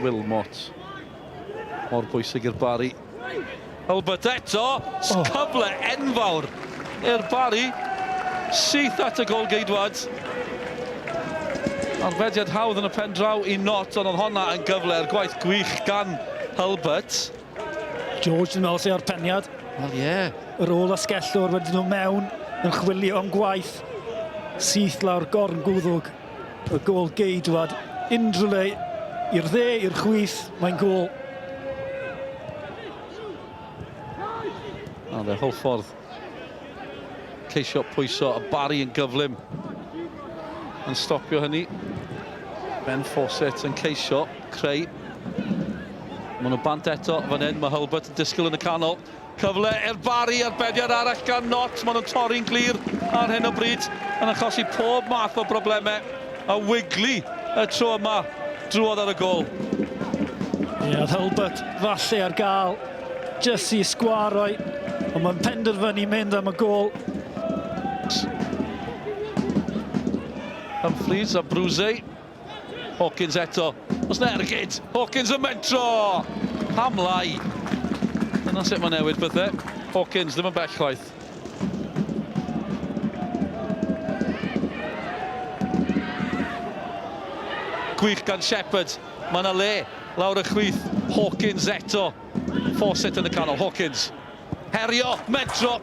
Wilmot. Mor bwysig i'r Barri. Albert eto, cyfle enfawr i'r Barri. Syth at y gol geidwad. Arbediad hawdd yn y pen draw i Not, ond oedd honna yn gyfle'r gwaith gwych gan Albert. George yn meddwl sy'n arpeniad. Wel ie. Yr ôl asgellwr wedi nhw mewn yn chwilio am gwaith. Syth lawr gorn gwddwg y gol geidwad. Unrhyw le i'r dde, i'r chwith, mae'n gol. A dde Hwlffordd ceisio pwyso, y Barri yn gyflym yn stopio hynny. Ben Fawcett yn ceisio creu. Maen nhw bant eto fan hyn, mae Albert yn disgwyl yn y canol. Cyfle i'r Barri, arbediad arall gan Not. Maen nhw'n torri'n glir ar hyn o bryd yn achosi pob math o broblemau. A wiglu y tro yma drwodd ar y gol. Ie, oedd Albert falle ar gael jyst i sgwaroi, ond mae'n penderfynu mynd am y gol. Humphreys a Brwsey. Hawkins eto. Os na ergyd, Hawkins yn mentro! Pamlai. Dyna sut mae'n newid bethau. Hawkins ddim yn bell chwaith. Gwych gan Shepherd. Mae yna le lawr y chwith. Hawkins eto. Fawcett yn y canol. Hawkins. Herio, mentro.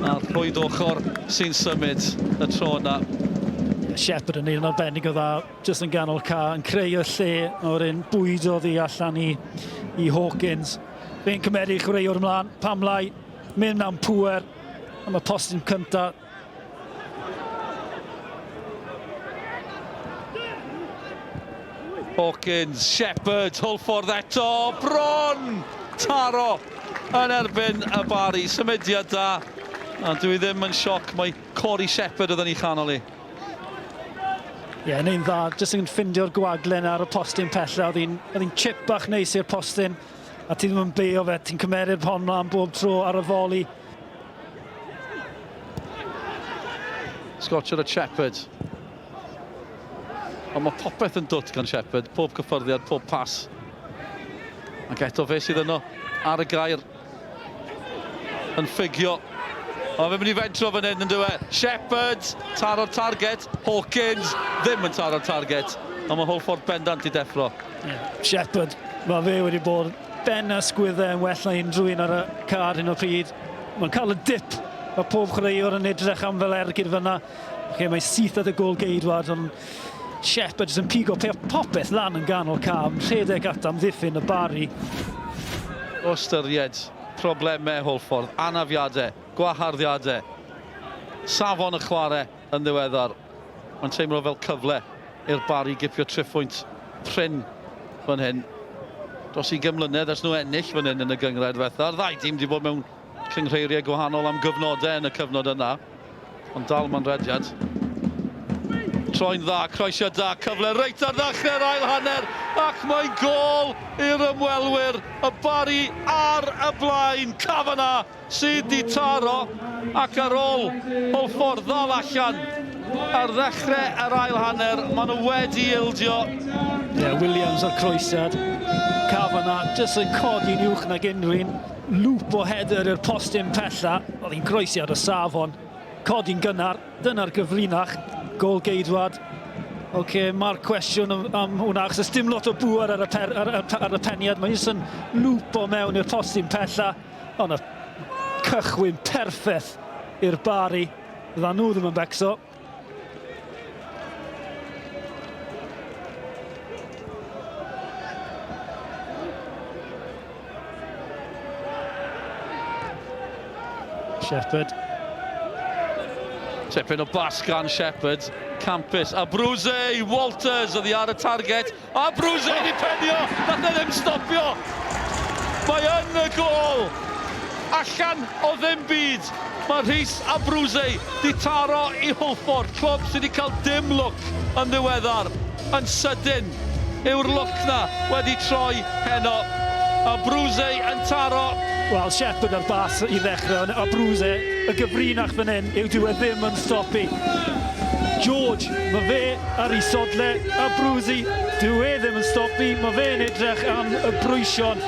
A'r llwyd ochr sy'n symud y tro yna. Shepherd yn un arbennig o dda, jyst yn ganol ca, yn creu y lle o'r un bwydodd i allan i Hawkins. Fe'n cymeru chwaraewr ymlaen, Pamlai, mynd am pŵer am y postyn cynta. Hawkins, Shepherd, Hwlffordd eto, bron! Taro yn erbyn y Barri, symudiad da. A dwi ddim yn sioc, mae Corey Shepherd oedd yn ei chanol i. Ie, yn un dda, jyst yn ffindio'r gwaglen ar y postyn pella. Oedd hi'n chip bach neis i'r postyn, a ti ddim yn beo fe, ti'n cymeru'r hon mlaen bob tro ar y foli. Scotcher a Shepherd. Ond mae popeth yn dwt gan Shepherd, pob cyffyrddiad, pob pas. Ac eto fe sydd yno ar y gair yn ffigio. O, fe'n mynd i fentro fan hyn yn dywe. Shepherd, taro'r target. Hawkins, ddim yn taro'r target. Ond mae Hwlffordd bendant i deffro. Shepherd, mae fe wedi bod ben a sgwyddau yn well na unrhyw un ar y car hyn o pryd. Mae'n cael y dip. Mae pob chwaraewr yn edrych am fel ergyd fyna. Mae syth at y gol geidwad, ond Shepherd yn pigo popeth lan yn ganol ca. Rhedeg at amddiffyn y Barri. O ystyried problemau Hwlffordd, anafiadau, gwaharddiadau, safon y chwarae yn ddiweddar. Mae'n teimlo fel cyfle i'r Barri gipio triffwynt prin fan hyn. Dros i gymlynedd ers nhw ennill fan hyn yn y gyngred fetha'r. Ddau dîm wedi bod mewn cynghreiriau gwahanol am gyfnodau yn y cyfnod yna. Ond dal ma'n rediad. Troi'n dda, croesio da, cyfle reit ar ddechrau'r ail hanner. Ac mae gol i'r ymwelwyr. Y Barri ar y blaen. Cafana sydd di taro. Ac ar ôl Hwlffordd ddal allan ar ddechrau yr ail hanner. Maen nhw wedi ildio. Williams ar croesiad. Cafana jyst yn codi'n uwch nag unrhyw'n. Lŵp o header i'r postyn pella. Oedd hi'n croesiad y safon. Codi'n gynnar. Dyna'r gyfrinach. Gol geidwad. Mae'r cwestiwn am hwnna, achos dim lot o bŵer ar y peniad. Mae jyst yn lŵp o mewn i'r postyn pella. Ond y cychwyn perffaith i'r Barri. Fydda nhw ddim yn becso. Shepherd. Tipyn o bas gan Shepherd, Campus, a Brwsey, Walters oedd hi ar y target, a Brwsey di penio, nath e ddim stopio. Mae yn y gol, allan o ddim byd. Mae Rhys a Brwsey di taro i Hwlffordd, clwb sydd wedi cael dim look yn ddiweddar, yn sydyn. Yw'r look na wedi troi heno, a Brwsey yn taro. Wel, Shepherd ar bas i ddechrau, a Brwsey, y gyfrinach fan hyn, yw dyw e ddim yn stopi. George, mae fe ar ei sodle a Bruzy. Dyw e ddim yn stopi, mae fe'n edrych am y brwysion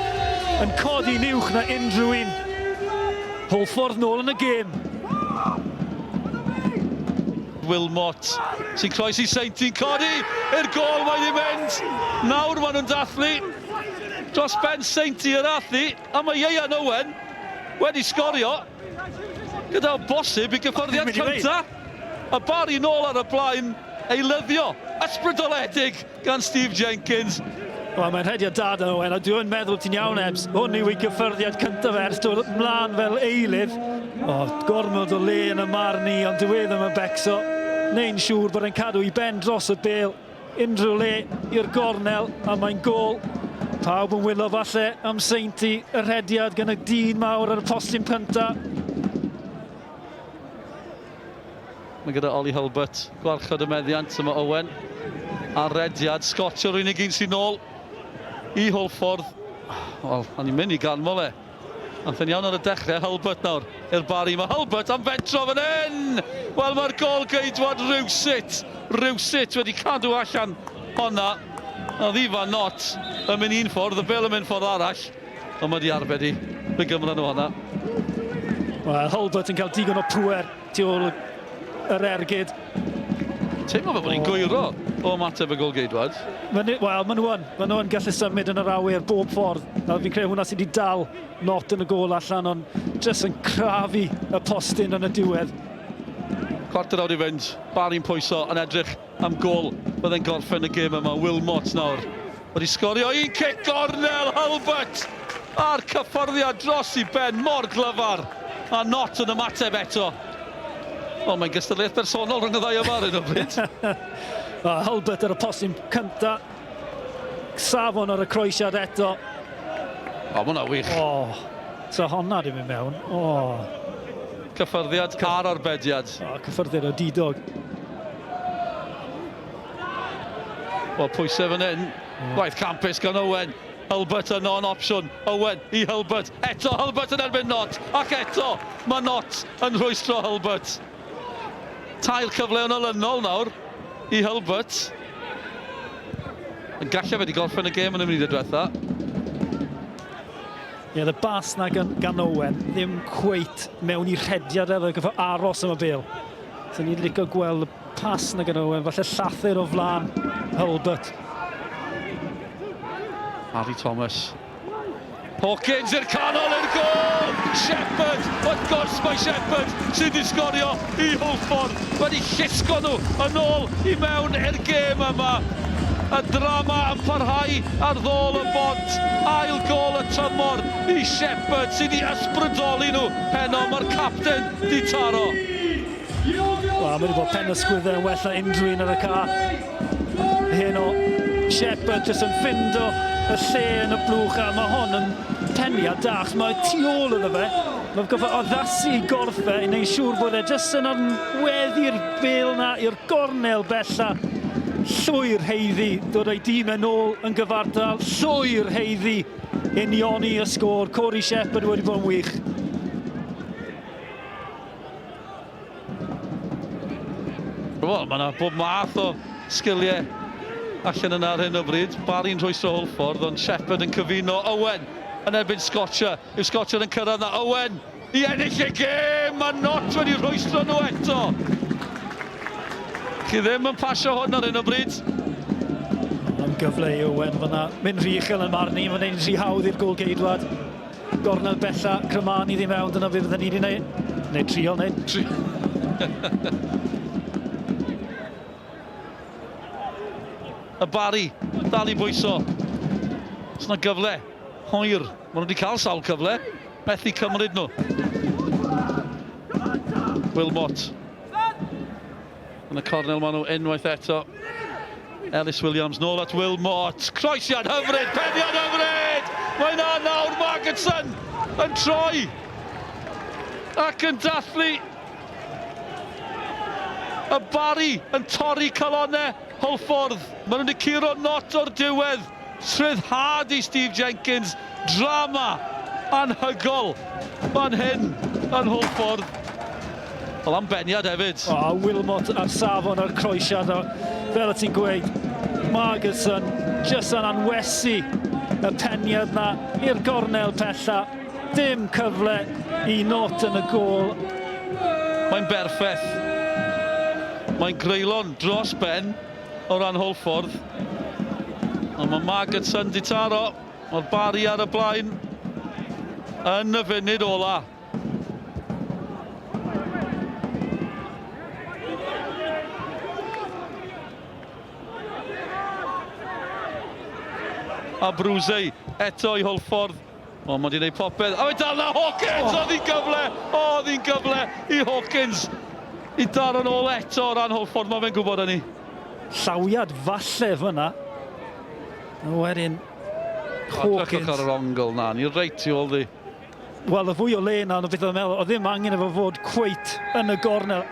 yn codi niwch na unrhyw un. Hwlffordd nôl yn y gêm. Wilmot sy'n croesi Seinti'n codi i'r gol, mae'n ei mynd. Nawr maen nhw'n dathlu dros ben Seinti yr athlu, a mae Ieuan Owen wedi sgorio gyda o bosib i gyffyrddiad cyntaf. A Barri nôl ar y blaen, eilyddio ysbrydoledig gan Steve Jenkins. Wel, mae'n rhediad dad yn Owen, a dwi'n meddwl ti'n iawn, Ebs. Hwn yw ei gyffyrddiad cyntaf ers dod ymlaen fel eilydd. Gormod o le yn y marn ni, ond dyw e ddim yn becso. Neu'n siŵr bod e'n cadw i ben dros y bêl. Unrhyw le i'r gornel, a mae'n gol. Pawb yn wylo falle am Seinti, y rhediad gan y dyn mawr ar y postyn cyntaf. Mae gyda Oli Hulbert, gwarchod y meddiant, yma Owen. A rediad, Scotch o'r unig un sy'n nôl i Hwlffordd. Wel, o'n i'n mynd i ganmol e. Nath yn iawn ar y dechrau, Hulbert nawr i'r Barri. Mae Hulbert am fentro fan hyn! Wel, mae'r gol geidwad rywsut wedi cadw allan honna. A ddifa not yn mynd un ffordd, y bel yn mynd ffordd arall. Ond mae di arbed i, fe gymryd nhw honna. Wel, Hulbert yn cael digon o pwer tu ôl yr ergyd. Teimlo fe bod ni'n gwyro o ymateb y gol geidwad. Wel, maen nhw yn gallu symud yn yr awyr bob ffordd. A fi'n credu hwnna sydd wedi dal not yn y gol allan, ond jyst yn crafu y postyn yn y diwedd. Cwarter awr i fynd, Barri'n pwyso yn edrych am gol. Byddai'n gorffen y gêm yma, Wilmot nawr. Wedi sgorio un cic gornel, Hulbert! A'r cyfforddiad dros i ben, mor glyfar. A not yn ymateb eto. Wel, mae'n gystadleuaeth personol rhwng y ddau yma ar hyn o bryd. Hulbert ar y postyn cynta. Safon ar y croesiad eto. O, mae hwnna wych. So honna ddim yn mewn. Cyffyrddiad ar arbediad. Cyffyrddiad o didog. Wel, pwysau fan hyn. Gwaith campus gan Owen. Hulbert yn non-opsiwn. Owen i Hulbert. Eto Hulbert yn erbyn not. Ac eto mae not yn rhwystro Hulbert. Tair cyfle yn olynol nawr i Hulbert. Yn gallaf wedi gorffen y gêm yn y munud y diwetha. Ie, y bas na gan Owen ddim cweit mewn i rhediad efo gyda aros am y bêl. So ni'n licio gweld y pas na gan Owen, falle llathyr o flan Hulbert. Harry Thomas. Hawkins i'r canol i'r gol! Shepherd! Wrth gwrs mae Shepherd sydd wedi sgorio i Hwlffordd. Wedi llusgo nhw yn ôl i mewn i'r gêm yma. Y drama yn parhau ar ddôl y bont. Ail gol y tymor i Shepherd sydd wedi ysbrydoli nhw heno. Mae'r capten di taro. Mae wedi bod pen ysgwyddau yn well na unrhyw un ar y car. Heno, Shepherd jyst yn ffindo y lle yn y blwch, a mae hon yn peniad dach. Mae tu ôl iddo fe. Mae'n goffa addasu gorffe i wneud siŵr bod e jyst yn anweddu'r bêl na i'r gornel bella. Llwyr heiddi dod o'i dîm yn ôl yn gyfartal. Llwyr heiddi unioni y sgôr. Corey Shepherd wedi bod yn wych. Wel, mae yna bob math o sgiliau allan yna ar hyn o bryd. Barri'n rhwystro Hwlffordd, ond Shepherd yn cyfuno. Owen yn erbyn Scotcher. Yw Scotcher yn cyrraedd na. Owen i ennill y gêm. Mae not wedi rhwystro nhw eto. Chi ddim yn pasio hwn ar hyn o bryd. Yn gyfle i Owen fyna. Mynd rhy uchel yn marn ni. Mae'n ein rhy hawdd i'r gol geidwad. Gornel bella, Crymani ddim mewn. Dyna fe fydden ni wedi gwneud. Neu trio wneud. Y Barri, dal i bwyso. Os yna gyfle, hwyr. Maen nhw wedi cael sawl cyfle. Methu cymryd nhw. Wilmot. Yn y cornel maen nhw unwaith eto. Ellis Williams nôl at Wilmot. Croesiad hyfryd, peniad hyfryd! Mae yna nawr Margetson yn troi. Ac yn dathlu. Y Barri yn torri calonau Hwlffordd. Maen nhw wedi curo not o'r diwedd. Sryddhad i Steve Jenkins. Drama anhygol fan hyn yn Hwlffordd. Wel, am beniad hefyd. O, Wilmot ar safon ar croesiad, fel y ti'n gweud, Margerson jyst yn anwesu y peniad na i'r gornel pella. Dim cyfle i not yn y gôl. Mae'n berffaith. Mae'n greulon dros ben o ran Hwlffordd. Ond mae Margerson di taro. Mae'r Barri ar y blaen yn y funud ola. A Brwsei eto i Hwlffordd. O, mae wedi gwneud popeth. A mae dal na Hawkins! Oedd hi'n gyfle! Oedd hi'n gyfle i Hawkins i daro nôl eto o ran Hwlffordd. Mae fe'n gwybod hynny. Llawiad falle fyna. A wedyn Hawkins. Ar yr ongl na, ni'n reit i ôl di. Wel, y fwy o le na, beth oedd yn meddwl, oedd ddim angen efo fod cweit yn y gornel.